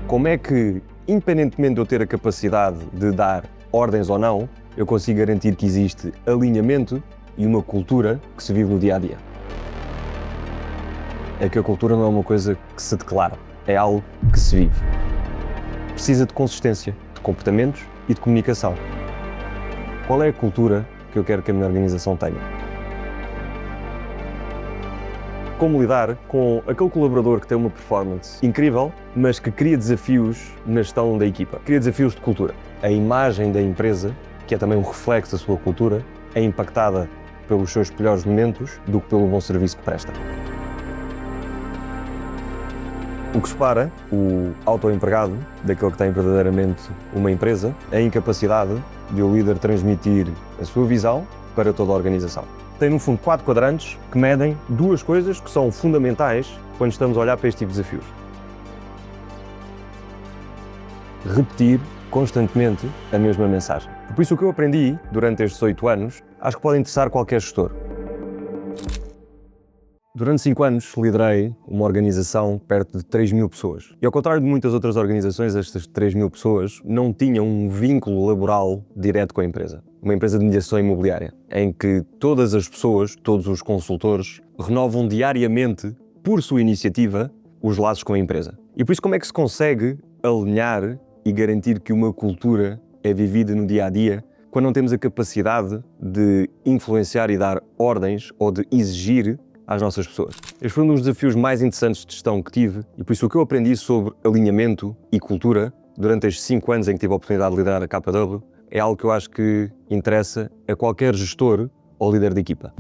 Como é que, independentemente de eu ter a capacidade de dar ordens ou não, eu consigo garantir que existe alinhamento e uma cultura que se vive no dia-a-dia? É que a cultura não é uma coisa que se declara, é algo que se vive. Precisa de consistência, de comportamentos e de comunicação. Qual é a cultura que eu quero que a minha organização tenha? Como lidar com aquele colaborador que tem uma performance incrível, mas que cria desafios na gestão da equipa, cria desafios de cultura. A imagem da empresa, que é também um reflexo da sua cultura, é impactada pelos seus melhores momentos do que pelo bom serviço que presta. O que separa o autoempregado daquele que tem verdadeiramente uma empresa é a incapacidade de o líder transmitir a sua visão para toda a organização. Tem, no fundo, 4 quadrantes que medem 2 coisas que são fundamentais quando estamos a olhar para este tipo de desafios. Repetir constantemente a mesma mensagem. Por isso, o que eu aprendi durante estes 8 anos, acho que pode interessar qualquer gestor. Durante 5 anos, liderei uma organização perto de 3.000 pessoas. E ao contrário de muitas outras organizações, estas 3.000 pessoas não tinham um vínculo laboral direto com a empresa. Uma empresa de mediação imobiliária, em que todas as pessoas, todos os consultores, renovam diariamente, por sua iniciativa, os laços com a empresa. E por isso, como é que se consegue alinhar e garantir que uma cultura é vivida no dia-a-dia quando não temos a capacidade de influenciar e dar ordens ou de exigir às nossas pessoas? Este foi um dos desafios mais interessantes de gestão que tive e por isso o que eu aprendi sobre alinhamento e cultura durante estes 5 anos em que tive a oportunidade de liderar a KW é algo que eu acho que interessa a qualquer gestor ou líder de equipa.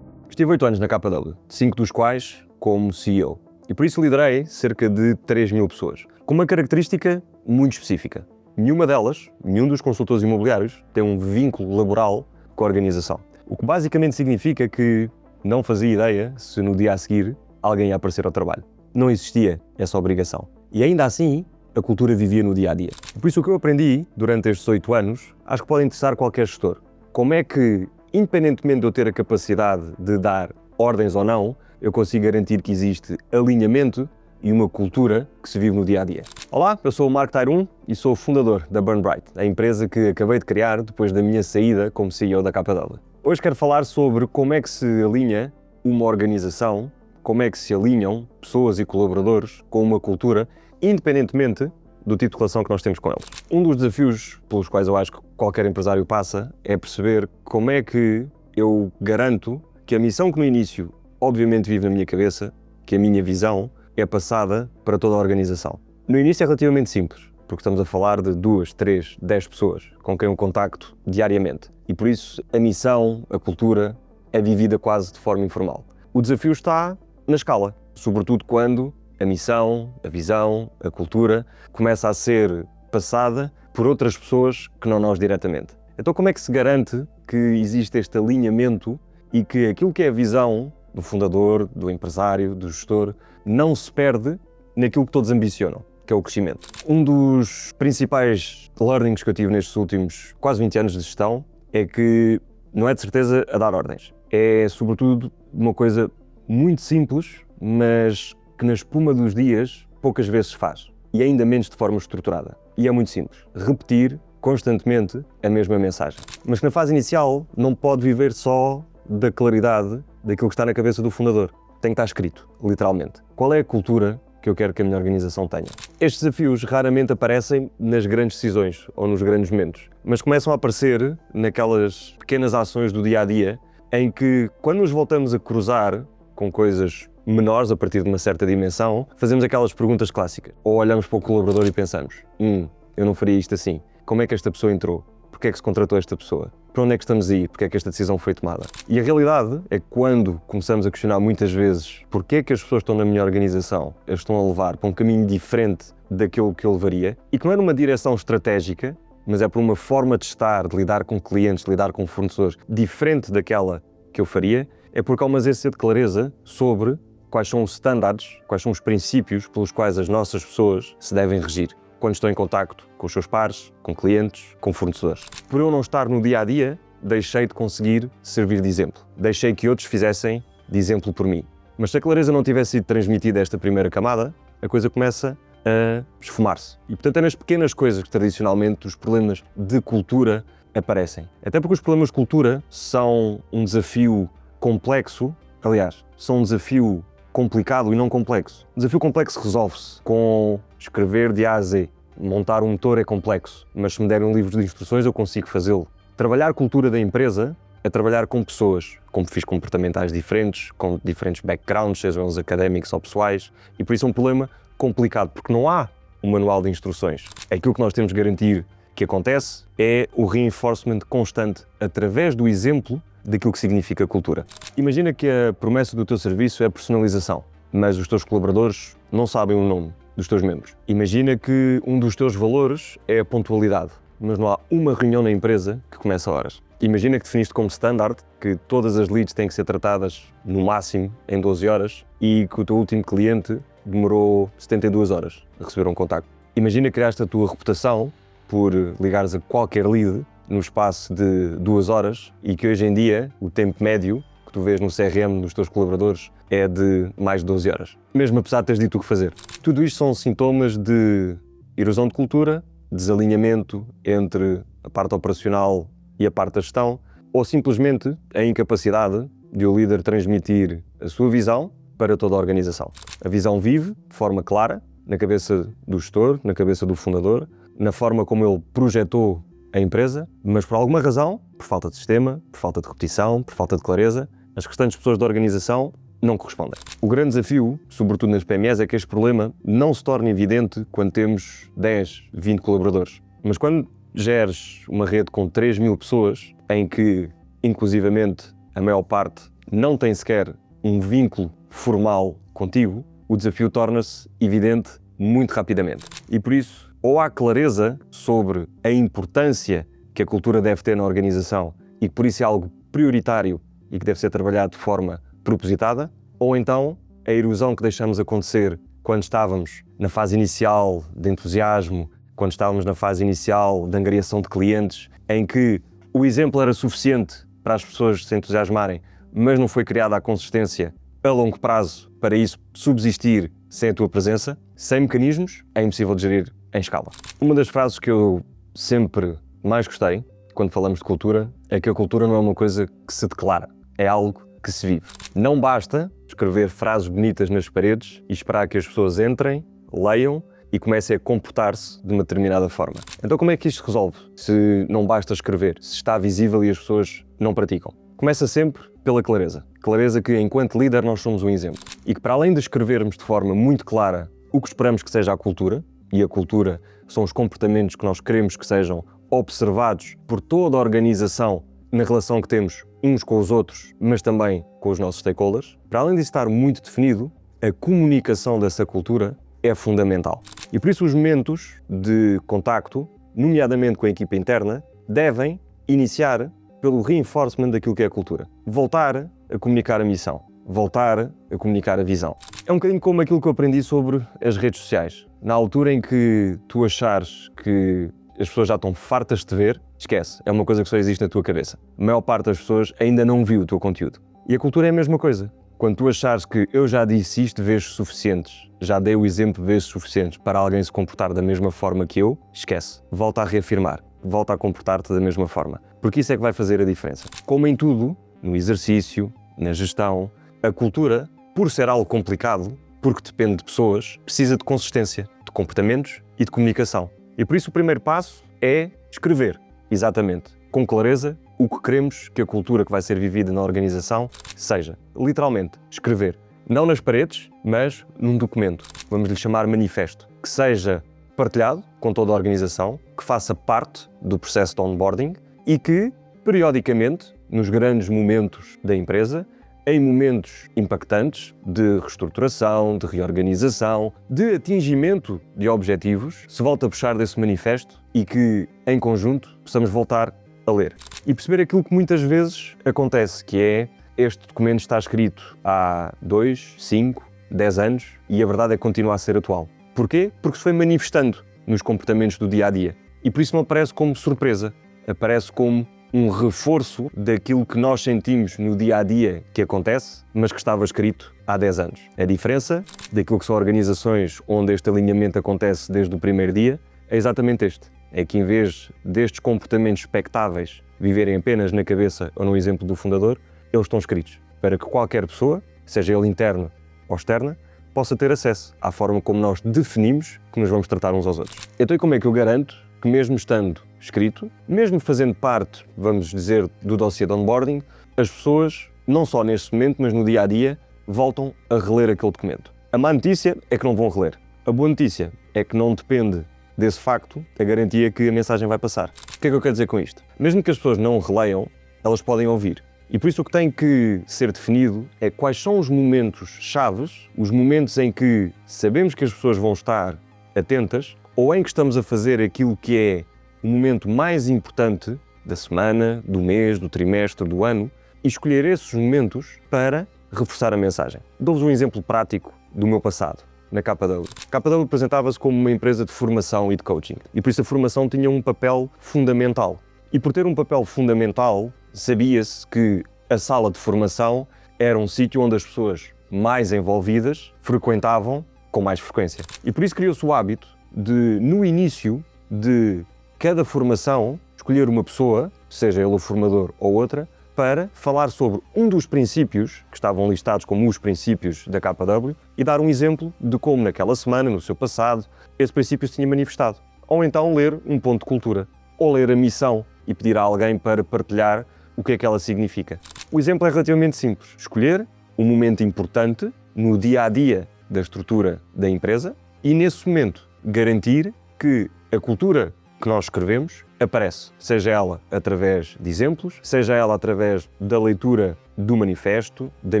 Estive 8 anos na KW, 5 dos quais como CEO. E por isso liderei cerca de 3.000 pessoas, com uma característica muito específica. Nenhuma delas, nenhum dos consultores imobiliários, tem um vínculo laboral com a organização. O que basicamente significa que não fazia ideia se no dia a seguir alguém ia aparecer ao trabalho. Não existia essa obrigação. E ainda assim, a cultura vivia no dia-a-dia. Por isso o que eu aprendi durante estes 8 anos, acho que pode interessar qualquer gestor. Como é que, independentemente de eu ter a capacidade de dar ordens ou não, eu consigo garantir que existe alinhamento e uma cultura que se vive no dia-a-dia. Olá, eu sou o Mark Tyrone e sou o fundador da Burnbright, a empresa que acabei de criar depois da minha saída como CEO da KW. Hoje quero falar sobre como é que se alinha uma organização, como é que se alinham pessoas e colaboradores com uma cultura, independentemente do tipo de relação que nós temos com eles. Um dos desafios pelos quais eu acho que qualquer empresário passa é perceber como é que eu garanto que a missão que no início obviamente vive na minha cabeça, que a minha visão é passada para toda a organização. No início é relativamente simples, porque estamos a falar de 2, 3, 10 pessoas com quem eu contacto diariamente. E por isso a missão, a cultura, é vivida quase de forma informal. O desafio está na escala, sobretudo quando a missão, a visão, a cultura começa a ser passada por outras pessoas que não nós diretamente. Então como é que se garante que existe este alinhamento e que aquilo que é a visão do fundador, do empresário, do gestor, não se perde naquilo que todos ambicionam, que é o crescimento? Um dos principais learnings que eu tive nestes últimos quase 20 anos de gestão é que não é de certeza a dar ordens. É, sobretudo, uma coisa muito simples, mas que na espuma dos dias poucas vezes se faz. E ainda menos de forma estruturada. E é muito simples. Repetir constantemente a mesma mensagem. Mas que na fase inicial não pode viver só da claridade daquilo que está na cabeça do fundador. Tem que estar escrito, literalmente. Qual é a cultura que eu quero que a minha organização tenha? Estes desafios raramente aparecem nas grandes decisões ou nos grandes momentos, mas começam a aparecer naquelas pequenas ações do dia-a-dia em que, quando nos voltamos a cruzar com coisas menores a partir de uma certa dimensão, fazemos aquelas perguntas clássicas. Ou olhamos para o colaborador e pensamos, eu não faria isto assim. Como é que esta pessoa entrou? Porquê é que se contratou esta pessoa? Para onde é que estamos a ir? Porquê é que esta decisão foi tomada? E a realidade é que quando começamos a questionar muitas vezes porquê é que as pessoas que estão na minha organização as estão a levar para um caminho diferente daquilo que eu levaria, e que não é numa direção estratégica, mas é por uma forma de estar, de lidar com clientes, de lidar com fornecedores, diferente daquela que eu faria, é porque há uma ausência de clareza sobre quais são os standards, quais são os princípios pelos quais as nossas pessoas se devem regir quando estão em contacto com os seus pares, com clientes, com fornecedores. Por eu não estar no dia-a-dia, deixei de conseguir servir de exemplo. Deixei que outros fizessem de exemplo por mim. Mas se a clareza não tivesse sido transmitida a esta primeira camada, a coisa começa a esfumar-se. E portanto é nas pequenas coisas que tradicionalmente os problemas de cultura aparecem. Até porque os problemas de cultura são um desafio complexo, aliás, são um desafio complicado e não complexo. O desafio complexo resolve-se com escrever de A a Z. Montar um motor é complexo, mas se me derem um livro de instruções eu consigo fazê-lo. Trabalhar a cultura da empresa é trabalhar com pessoas, com perfis comportamentais diferentes, com diferentes backgrounds, sejam eles académicos ou pessoais, e por isso é um problema complicado, porque não há um manual de instruções. Aquilo que nós temos de garantir que acontece é o reinforcement constante através do exemplo daquilo que significa cultura. Imagina que a promessa do teu serviço é personalização, mas os teus colaboradores não sabem o nome dos teus membros. Imagina que um dos teus valores é a pontualidade, mas não há uma reunião na empresa que começa a horas. Imagina que definiste como standard que todas as leads têm que ser tratadas no máximo em 12 horas e que o teu último cliente demorou 72 horas a receber um contacto. Imagina que criaste a tua reputação por ligares a qualquer lead no espaço de 2 horas e que hoje em dia o tempo médio que tu vês no CRM dos teus colaboradores é de mais de 12 horas. Mesmo apesar de teres dito o que fazer. Tudo isto são sintomas de erosão de cultura, desalinhamento entre a parte operacional e a parte da gestão, ou simplesmente a incapacidade de o líder transmitir a sua visão para toda a organização. A visão vive de forma clara na cabeça do gestor, na cabeça do fundador, na forma como ele projetou a empresa, mas por alguma razão, por falta de sistema, por falta de repetição, por falta de clareza, as restantes pessoas da organização não correspondem. O grande desafio, sobretudo nas PMEs, é que este problema não se torne evidente quando temos 10, 20 colaboradores. Mas quando geres uma rede com 3.000 pessoas, em que, inclusivamente, a maior parte não tem sequer um vínculo formal contigo, o desafio torna-se evidente muito rapidamente. E por isso, ou há clareza sobre a importância que a cultura deve ter na organização e que por isso é algo prioritário e que deve ser trabalhado de forma propositada, ou então a erosão que deixamos acontecer quando estávamos na fase inicial de entusiasmo, quando estávamos na fase inicial de angariação de clientes, em que o exemplo era suficiente para as pessoas se entusiasmarem, mas não foi criada a consistência a longo prazo para isso subsistir sem a tua presença, sem mecanismos, é impossível de gerir em escala. Uma das frases que eu sempre mais gostei quando falamos de cultura é que a cultura não é uma coisa que se declara, é algo que se vive. Não basta escrever frases bonitas nas paredes e esperar que as pessoas entrem, leiam e comecem a comportar-se de uma determinada forma. Então como é que isto se resolve? Se não basta escrever, se está visível e as pessoas não praticam. Começa sempre pela clareza. Clareza que, enquanto líder, nós somos um exemplo. E que, para além de escrevermos de forma muito clara o que esperamos que seja a cultura, e a cultura são os comportamentos que nós queremos que sejam observados por toda a organização na relação que temos uns com os outros, mas também com os nossos stakeholders, para além de estar muito definido, a comunicação dessa cultura é fundamental. E por isso os momentos de contacto, nomeadamente com a equipa interna, devem iniciar pelo reinforcement daquilo que é a cultura. Voltar a comunicar a missão. Voltar a comunicar a visão. É um bocadinho como aquilo que eu aprendi sobre as redes sociais. Na altura em que tu achares que as pessoas já estão fartas de te ver, esquece, é uma coisa que só existe na tua cabeça. A maior parte das pessoas ainda não viu o teu conteúdo. E a cultura é a mesma coisa. Quando tu achares que eu já disse isto vezes suficientes, já dei o exemplo vezes suficientes para alguém se comportar da mesma forma que eu, esquece. Volta a reafirmar. Volta a comportar-te da mesma forma. Porque isso é que vai fazer a diferença. Como em tudo, no exercício, na gestão, a cultura, por ser algo complicado, porque depende de pessoas, precisa de consistência, de comportamentos e de comunicação. E por isso o primeiro passo é escrever, exatamente, com clareza, o que queremos que a cultura que vai ser vivida na organização seja. Literalmente, escrever. Não nas paredes, mas num documento. Vamos lhe chamar manifesto. Que seja partilhado com toda a organização, que faça parte do processo de onboarding e que, periodicamente, nos grandes momentos da empresa, em momentos impactantes de reestruturação, de reorganização, de atingimento de objetivos, se volta a puxar desse manifesto e que, em conjunto, possamos voltar a ler. E perceber aquilo que muitas vezes acontece, que é este documento está escrito há 2, 5, 10 anos e a verdade é que continua a ser atual. Porquê? Porque se foi manifestando nos comportamentos do dia-a-dia. E por isso não aparece como surpresa, aparece como um reforço daquilo que nós sentimos no dia-a-dia que acontece, mas que estava escrito há 10 anos. A diferença daquilo que são organizações onde este alinhamento acontece desde o primeiro dia é exatamente este. É que em vez destes comportamentos expectáveis viverem apenas na cabeça ou no exemplo do fundador, eles estão escritos para que qualquer pessoa, seja ele interna ou externa, possa ter acesso à forma como nós definimos que nos vamos tratar uns aos outros. Então, e como é que eu garanto que mesmo estando escrito, mesmo fazendo parte, vamos dizer, do dossiê de onboarding, as pessoas, não só neste momento, mas no dia-a-dia, voltam a reler aquele documento? A má notícia é que não vão reler. A boa notícia é que não depende desse facto a garantia que a mensagem vai passar. O que é que eu quero dizer com isto? Mesmo que as pessoas não releiam, elas podem ouvir. E por isso o que tem que ser definido é quais são os momentos chaves, os momentos em que sabemos que as pessoas vão estar atentas ou em que estamos a fazer aquilo que é o momento mais importante da semana, do mês, do trimestre, do ano e escolher esses momentos para reforçar a mensagem. Dou-vos um exemplo prático do meu passado. Na KW. A KW apresentava-se como uma empresa de formação e de coaching. E por isso a formação tinha um papel fundamental. E por ter um papel fundamental, sabia-se que a sala de formação era um sítio onde as pessoas mais envolvidas frequentavam com mais frequência. E por isso criou-se o hábito de, no início de cada formação, escolher uma pessoa, seja ele o formador ou outra, para falar sobre um dos princípios, que estavam listados como os princípios da KW, e dar um exemplo de como naquela semana, no seu passado, esse princípio se tinha manifestado. Ou então ler um ponto de cultura, ou ler a missão e pedir a alguém para partilhar o que é que ela significa. O exemplo é relativamente simples. Escolher um momento importante no dia-a-dia da estrutura da empresa e, nesse momento, garantir que a cultura que nós escrevemos aparece, seja ela através de exemplos, seja ela através da leitura do manifesto, da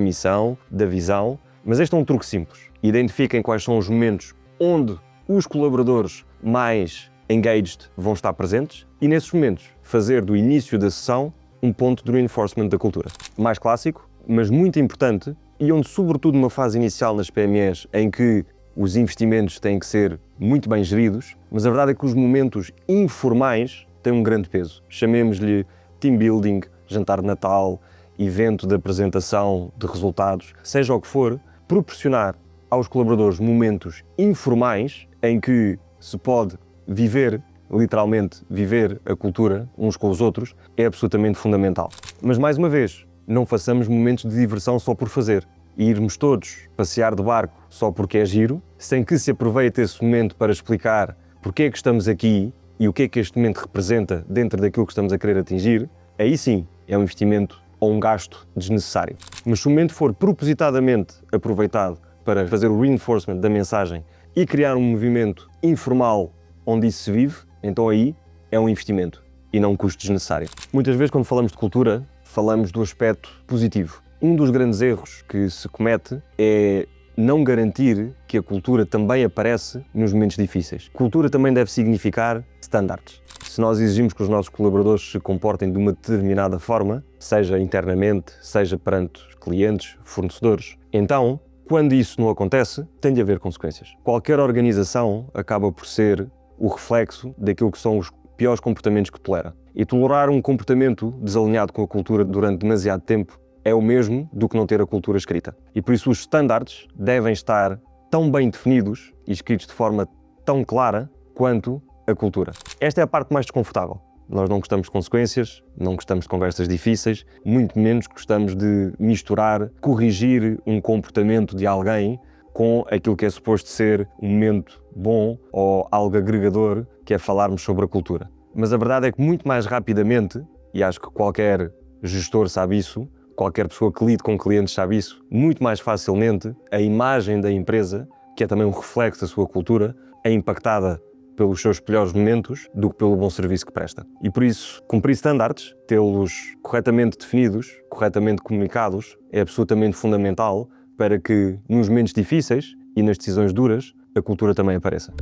missão, da visão, mas este é um truque simples. Identifiquem quais são os momentos onde os colaboradores mais engaged vão estar presentes e, nesses momentos, fazer do início da sessão um ponto de reinforcement da cultura. Mais clássico, mas muito importante e onde, sobretudo numa fase inicial nas PMEs, em que os investimentos têm que ser muito bem geridos, mas a verdade é que os momentos informais têm um grande peso. Chamemos-lhe team building, jantar de Natal, evento de apresentação de resultados, seja o que for, proporcionar aos colaboradores momentos informais em que se pode viver, literalmente viver a cultura uns com os outros, é absolutamente fundamental. Mas mais uma vez, não façamos momentos de diversão só por fazer. E irmos todos passear de barco só porque é giro, sem que se aproveite esse momento para explicar porque é que estamos aqui e o que é que este momento representa dentro daquilo que estamos a querer atingir, aí sim é um investimento ou um gasto desnecessário. Mas se o momento for propositadamente aproveitado para fazer o reinforcement da mensagem e criar um movimento informal onde isso se vive, então aí é um investimento e não um custo desnecessário. Muitas vezes quando falamos de cultura, falamos do aspecto positivo. Um dos grandes erros que se comete é não garantir que a cultura também aparece nos momentos difíceis. Cultura também deve significar standards. Se nós exigimos que os nossos colaboradores se comportem de uma determinada forma, seja internamente, seja perante os clientes, fornecedores, então, quando isso não acontece, tem de haver consequências. Qualquer organização acaba por ser o reflexo daquilo que são os piores comportamentos que tolera. E tolerar um comportamento desalinhado com a cultura durante demasiado tempo é o mesmo do que não ter a cultura escrita. E por isso os standards devem estar tão bem definidos e escritos de forma tão clara quanto a cultura. Esta é a parte mais desconfortável. Nós não gostamos de consequências, não gostamos de conversas difíceis, muito menos gostamos de misturar, corrigir um comportamento de alguém com aquilo que é suposto ser um momento bom ou algo agregador, que é falarmos sobre a cultura. Mas a verdade é que muito mais rapidamente, e acho que qualquer gestor sabe isso, qualquer pessoa que lide com clientes sabe isso, muito mais facilmente a imagem da empresa, que é também um reflexo da sua cultura, é impactada pelos seus melhores momentos do que pelo bom serviço que presta. E por isso, cumprir standards, tê-los corretamente definidos, corretamente comunicados, é absolutamente fundamental para que nos momentos difíceis e nas decisões duras, a cultura também apareça.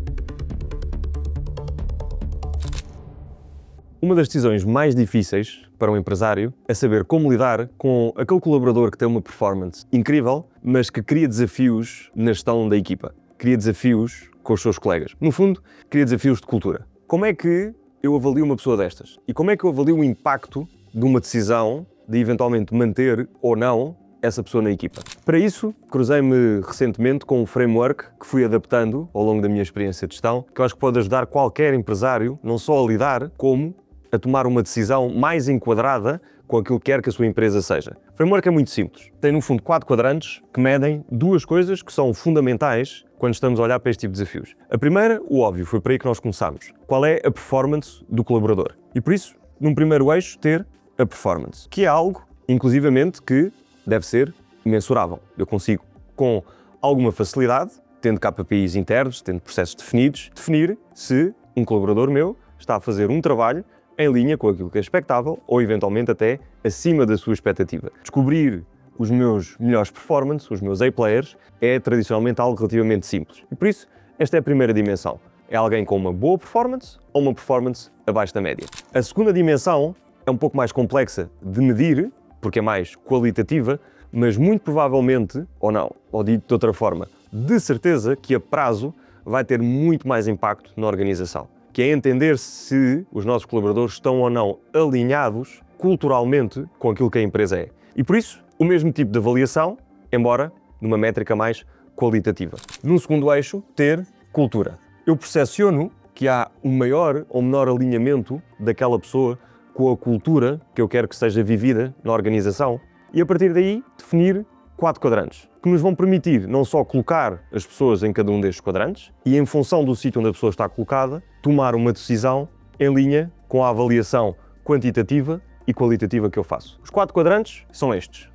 Uma das decisões mais difíceis para um empresário é saber como lidar com aquele colaborador que tem uma performance incrível, mas que cria desafios na gestão da equipa, cria desafios com os seus colegas. No fundo, cria desafios de cultura. Como é que eu avalio uma pessoa destas? E como é que eu avalio o impacto de uma decisão de eventualmente manter ou não essa pessoa na equipa. Para isso, cruzei-me recentemente com um framework que fui adaptando ao longo da minha experiência de gestão, que eu acho que pode ajudar qualquer empresário não só a lidar, como a tomar uma decisão mais enquadrada com aquilo que quer que a sua empresa seja. O framework é muito simples. Tem, no fundo, 4 quadrantes que medem 2 coisas que são fundamentais quando estamos a olhar para este tipo de desafios. A primeira, o óbvio, foi por aí que nós começámos. Qual é a performance do colaborador? E por isso, num primeiro eixo, ter a performance, que é algo, inclusivamente, que deve ser mensurável. Eu consigo, com alguma facilidade, tendo KPIs internos, tendo processos definidos, definir se um colaborador meu está a fazer um trabalho em linha com aquilo que é expectável ou, eventualmente, até acima da sua expectativa. Descobrir os meus melhores performances, os meus A-players, é tradicionalmente algo relativamente simples. E por isso, esta é a primeira dimensão. É alguém com uma boa performance ou uma performance abaixo da média. A segunda dimensão é um pouco mais complexa de medir, porque é mais qualitativa, mas muito provavelmente, ou não, ou dito de outra forma, de certeza que a prazo vai ter muito mais impacto na organização, que é entender se os nossos colaboradores estão ou não alinhados culturalmente com aquilo que a empresa é. E por isso, o mesmo tipo de avaliação, embora numa métrica mais qualitativa. Num segundo eixo, ter cultura. Eu percepciono que há um maior ou menor alinhamento daquela pessoa com a cultura que eu quero que seja vivida na organização e, a partir daí, definir 4 quadrantes, que nos vão permitir não só colocar as pessoas em cada um destes quadrantes e, em função do sítio onde a pessoa está colocada, tomar uma decisão em linha com a avaliação quantitativa e qualitativa que eu faço. Os 4 quadrantes são estes.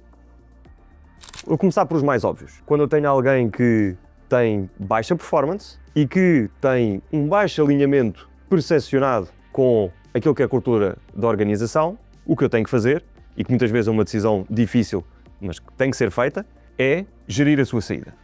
Vou começar por os mais óbvios. Quando eu tenho alguém que tem baixa performance e que tem um baixo alinhamento percepcionado com aquilo que é a cultura da organização, o que eu tenho que fazer, e que muitas vezes é uma decisão difícil, mas que tem que ser feita, é gerir a sua saída.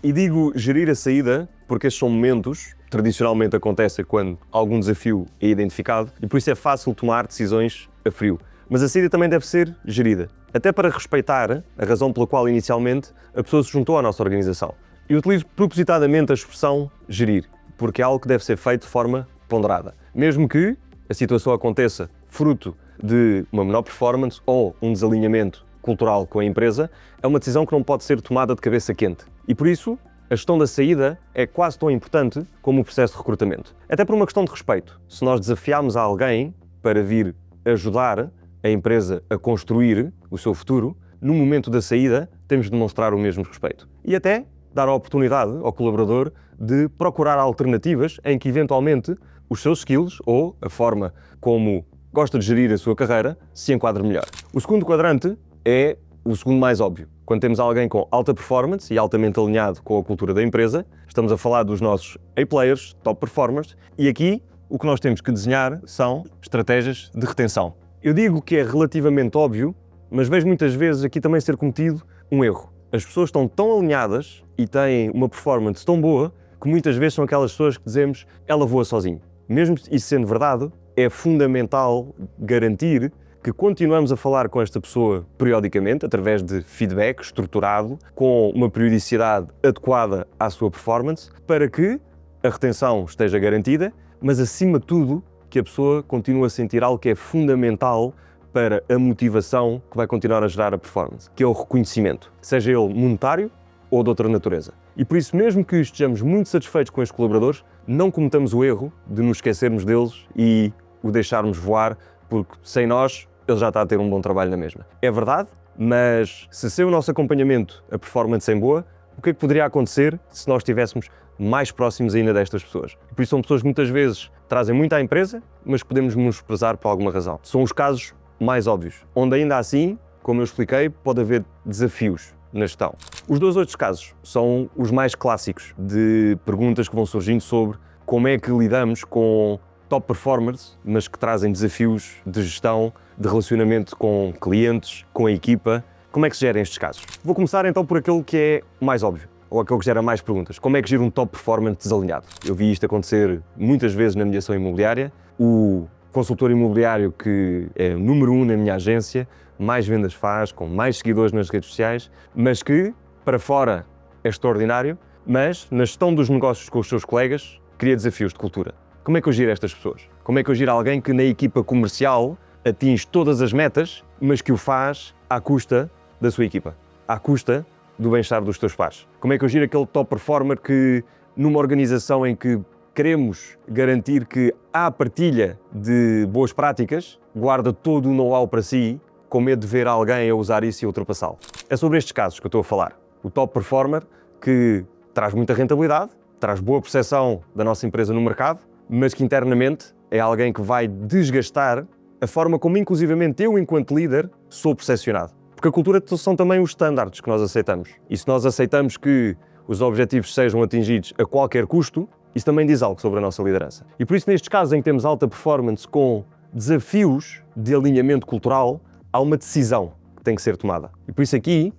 E digo gerir a saída porque estes são momentos, tradicionalmente acontecem quando algum desafio é identificado e por isso é fácil tomar decisões a frio. Mas a saída também deve ser gerida, até para respeitar a razão pela qual inicialmente a pessoa se juntou à nossa organização. Eu utilizo propositadamente a expressão gerir, porque é algo que deve ser feito de forma ponderada. Mesmo que a situação aconteça fruto de uma menor performance ou um desalinhamento cultural com a empresa, é uma decisão que não pode ser tomada de cabeça quente. E por isso, a gestão da saída é quase tão importante como o processo de recrutamento. Até por uma questão de respeito. Se nós desafiarmos alguém para vir ajudar a empresa a construir o seu futuro, no momento da saída, temos de demonstrar o mesmo respeito. E até dar a oportunidade ao colaborador de procurar alternativas em que, eventualmente, os seus skills ou a forma como gosta de gerir a sua carreira se enquadre melhor. O segundo quadrante é o segundo mais óbvio. Quando temos alguém com alta performance e altamente alinhado com a cultura da empresa, estamos a falar dos nossos A-players, top performers, e aqui o que nós temos que desenhar são estratégias de retenção. Eu digo que é relativamente óbvio, mas vejo muitas vezes aqui também ser cometido um erro. As pessoas estão tão alinhadas e têm uma performance tão boa que muitas vezes são aquelas pessoas que dizemos ela voa sozinho. Mesmo isso sendo verdade, é fundamental garantir que continuamos a falar com esta pessoa periodicamente, através de feedback estruturado, com uma periodicidade adequada à sua performance, para que a retenção esteja garantida, mas acima de tudo, que a pessoa continue a sentir algo que é fundamental para a motivação que vai continuar a gerar a performance, que é o reconhecimento, seja ele monetário ou de outra natureza. E por isso, mesmo que estejamos muito satisfeitos com estes colaboradores, não cometamos o erro de nos esquecermos deles e o deixarmos voar, porque sem nós ele já está a ter um bom trabalho na mesma. É verdade, mas se sem o nosso acompanhamento a performance é boa, o que é que poderia acontecer se nós estivéssemos mais próximos ainda destas pessoas? E por isso são pessoas que muitas vezes trazem muito à empresa, mas podemos menosprezar por alguma razão. São os casos mais óbvios, onde ainda assim, como eu expliquei, pode haver desafios na gestão. Os 2 outros casos são os mais clássicos de perguntas que vão surgindo sobre como é que lidamos com top performers, mas que trazem desafios de gestão, de relacionamento com clientes, com a equipa. Como é que se gerem estes casos? Vou começar então por aquele que é mais óbvio, ou aquele que gera mais perguntas. Como é que gira um top performer desalinhado? Eu vi isto acontecer muitas vezes na mediação imobiliária. O consultor imobiliário que é o número 1 na minha agência, mais vendas faz, com mais seguidores nas redes sociais, mas que, para fora, é extraordinário, mas na gestão dos negócios com os seus colegas, cria desafios de cultura. Como é que eu giro estas pessoas? Como é que eu giro alguém que na equipa comercial atinge todas as metas, mas que o faz à custa da sua equipa, à custa do bem-estar dos teus pares. Como é que eu giro aquele top performer que, numa organização em que queremos garantir que há partilha de boas práticas, guarda todo o know-how para si, com medo de ver alguém a usar isso e ultrapassá-lo? É sobre estes casos que eu estou a falar. O top performer que traz muita rentabilidade, traz boa percepção da nossa empresa no mercado, mas que internamente é alguém que vai desgastar a forma como, inclusivamente, eu, enquanto líder, sou percepcionado. Porque a cultura são também os estándares que nós aceitamos. E se nós aceitamos que os objetivos sejam atingidos a qualquer custo, isso também diz algo sobre a nossa liderança. E por isso, nestes casos em que temos alta performance com desafios de alinhamento cultural, há uma decisão que tem que ser tomada. E por isso aqui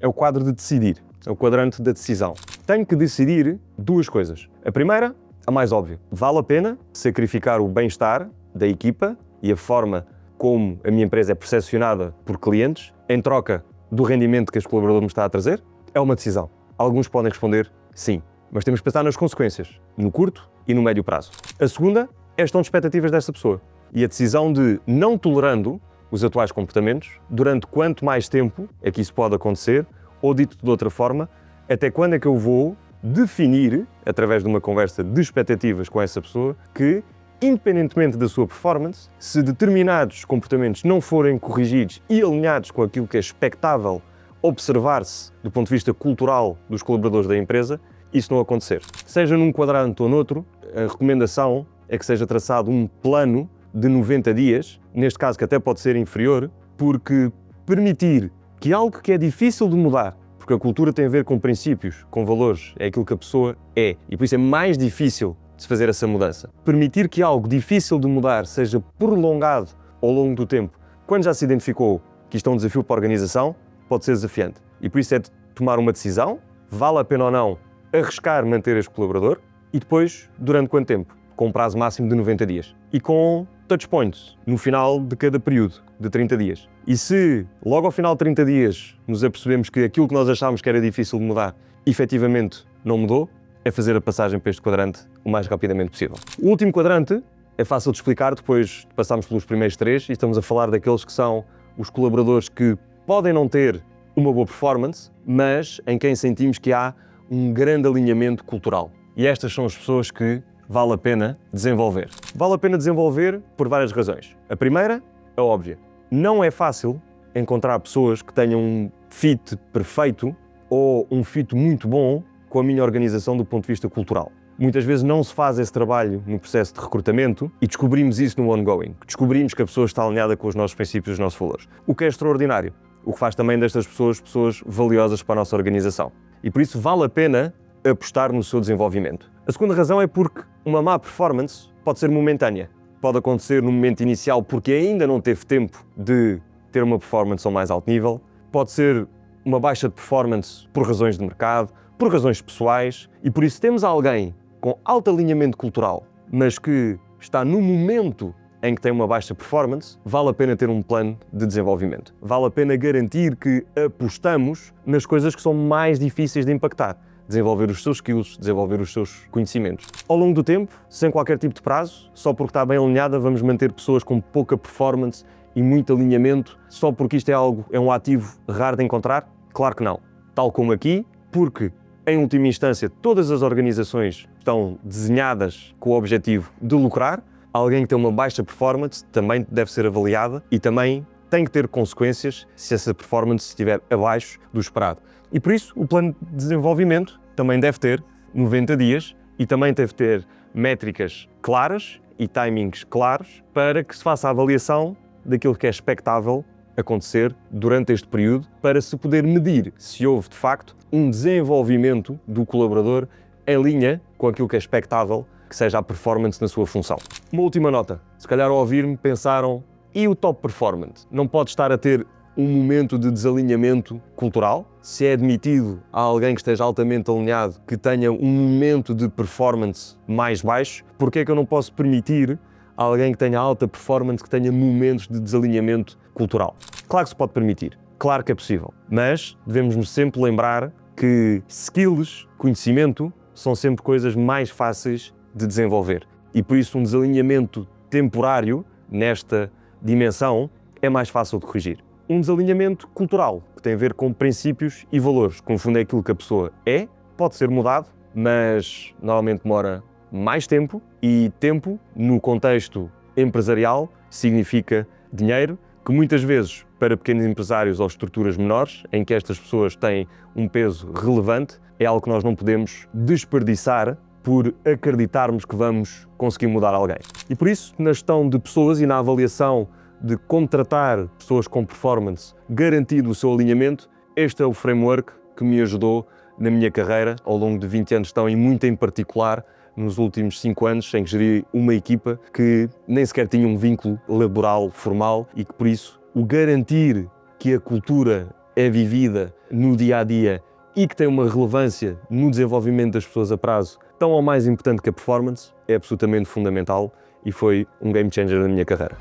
é o quadro de decidir, é o quadrante da decisão. Tenho que decidir duas coisas. A primeira, a mais óbvia. Vale a pena sacrificar o bem-estar da equipa e a forma como a minha empresa é percepcionada por clientes em troca do rendimento que este colaborador me está a trazer? É uma decisão. Alguns podem responder sim, mas temos que pensar nas consequências, no curto e no médio prazo. A segunda é a gestão de expectativas desta pessoa e a decisão de, não tolerando os atuais comportamentos, durante quanto mais tempo é que isso pode acontecer, ou dito de outra forma, até quando é que eu vou definir, através de uma conversa de expectativas com essa pessoa, que, independentemente da sua performance, se determinados comportamentos não forem corrigidos e alinhados com aquilo que é expectável observar-se do ponto de vista cultural dos colaboradores da empresa, isso não acontecer. Seja num quadrante ou noutro, a recomendação é que seja traçado um plano de 90 dias, neste caso que até pode ser inferior, porque permitir que algo que é difícil de mudar, porque a cultura tem a ver com princípios, com valores, é aquilo que a pessoa é, e por isso é mais difícil de se fazer essa mudança. Permitir que algo difícil de mudar seja prolongado ao longo do tempo, quando já se identificou que isto é um desafio para a organização, pode ser desafiante. E por isso é de tomar uma decisão, vale a pena ou não arriscar manter este colaborador, e depois, durante quanto tempo? Com um prazo máximo de 90 dias. E com touchpoints no final de cada período, de 30 dias. E se logo ao final de 30 dias nos apercebemos que aquilo que nós achávamos que era difícil de mudar, efetivamente não mudou, é fazer a passagem para este quadrante o mais rapidamente possível. O último quadrante é fácil de explicar, depois de passarmos pelos primeiros três, e estamos a falar daqueles que são os colaboradores que podem não ter uma boa performance, mas em quem sentimos que há um grande alinhamento cultural. E estas são as pessoas que vale a pena desenvolver. Vale a pena desenvolver por várias razões. A primeira é óbvia. Não é fácil encontrar pessoas que tenham um fit perfeito ou um fit muito bom com a minha organização do ponto de vista cultural. Muitas vezes não se faz esse trabalho no processo de recrutamento e descobrimos isso no ongoing. Descobrimos que a pessoa está alinhada com os nossos princípios e os nossos valores. O que é extraordinário. O que faz também destas pessoas valiosas para a nossa organização. E por isso vale a pena apostar no seu desenvolvimento. A segunda razão é porque uma má performance pode ser momentânea. Pode acontecer no momento inicial porque ainda não teve tempo de ter uma performance ao mais alto nível. Pode ser uma baixa de performance por razões de mercado, por razões pessoais. E por isso temos alguém com alto alinhamento cultural, mas que está no momento em que tem uma baixa performance, vale a pena ter um plano de desenvolvimento. Vale a pena garantir que apostamos nas coisas que são mais difíceis de impactar. Desenvolver os seus skills, desenvolver os seus conhecimentos. Ao longo do tempo, sem qualquer tipo de prazo, só porque está bem alinhada, vamos manter pessoas com pouca performance e muito alinhamento, só porque isto é um ativo raro de encontrar? Claro que não. Tal como aqui, porque, em última instância, todas as organizações estão desenhadas com o objetivo de lucrar. Alguém que tem uma baixa performance também deve ser avaliada e também tem que ter consequências se essa performance estiver abaixo do esperado. E por isso o plano de desenvolvimento também deve ter 90 dias e também deve ter métricas claras e timings claros para que se faça a avaliação daquilo que é expectável acontecer durante este período, para se poder medir se houve de facto um desenvolvimento do colaborador em linha com aquilo que é expectável que seja a performance na sua função. Uma última nota. Se calhar ao ouvir-me pensaram, e o top performance? Não pode estar a ter um momento de desalinhamento cultural? Se é admitido a alguém que esteja altamente alinhado que tenha um momento de performance mais baixo, porque é que eu não posso permitir a alguém que tenha alta performance que tenha momentos de desalinhamento cultural? Claro que se pode permitir, claro que é possível, mas devemos nos sempre lembrar que skills, conhecimento, são sempre coisas mais fáceis de desenvolver. E por isso um desalinhamento temporário nesta dimensão, é mais fácil de corrigir. Um desalinhamento cultural, que tem a ver com princípios e valores, que no fundo é aquilo que a pessoa é, pode ser mudado, mas normalmente demora mais tempo, e tempo, no contexto empresarial, significa dinheiro, que muitas vezes, para pequenos empresários ou estruturas menores, em que estas pessoas têm um peso relevante, é algo que nós não podemos desperdiçar por acreditarmos que vamos conseguir mudar alguém. E por isso, na gestão de pessoas e na avaliação de contratar pessoas com performance, garantido o seu alinhamento, este é o framework que me ajudou na minha carreira ao longo de 20 anos de gestão, e muito em particular nos últimos 5 anos, em que geri uma equipa que nem sequer tinha um vínculo laboral formal, e que por isso o garantir que a cultura é vivida no dia-a-dia e que tem uma relevância no desenvolvimento das pessoas a prazo tão ou mais importante que a performance é absolutamente fundamental, e foi um game changer na minha carreira.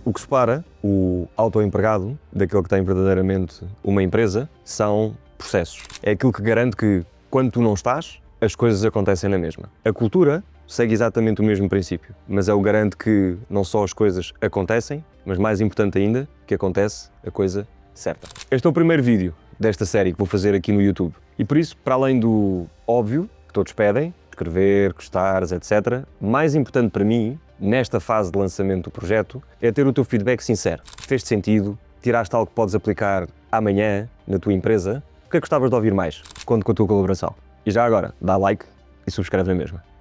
O que separa o autoempregado daquele que tem verdadeiramente uma empresa são processos. É aquilo que garante que, quando tu não estás, as coisas acontecem na mesma. A cultura segue exatamente o mesmo princípio, mas é o garante que não só as coisas acontecem, mas mais importante ainda, que acontece a coisa certa. Este é o primeiro vídeo desta série que vou fazer aqui no YouTube. E por isso, para além do óbvio que todos pedem, escrever, gostares, etc., mais importante para mim, nesta fase de lançamento do projeto, é ter o teu feedback sincero. Fez-te sentido? Tiraste algo que podes aplicar amanhã na tua empresa? O que é que gostavas de ouvir mais? Conto com a tua colaboração. E já agora, dá like e subscreve na mesma.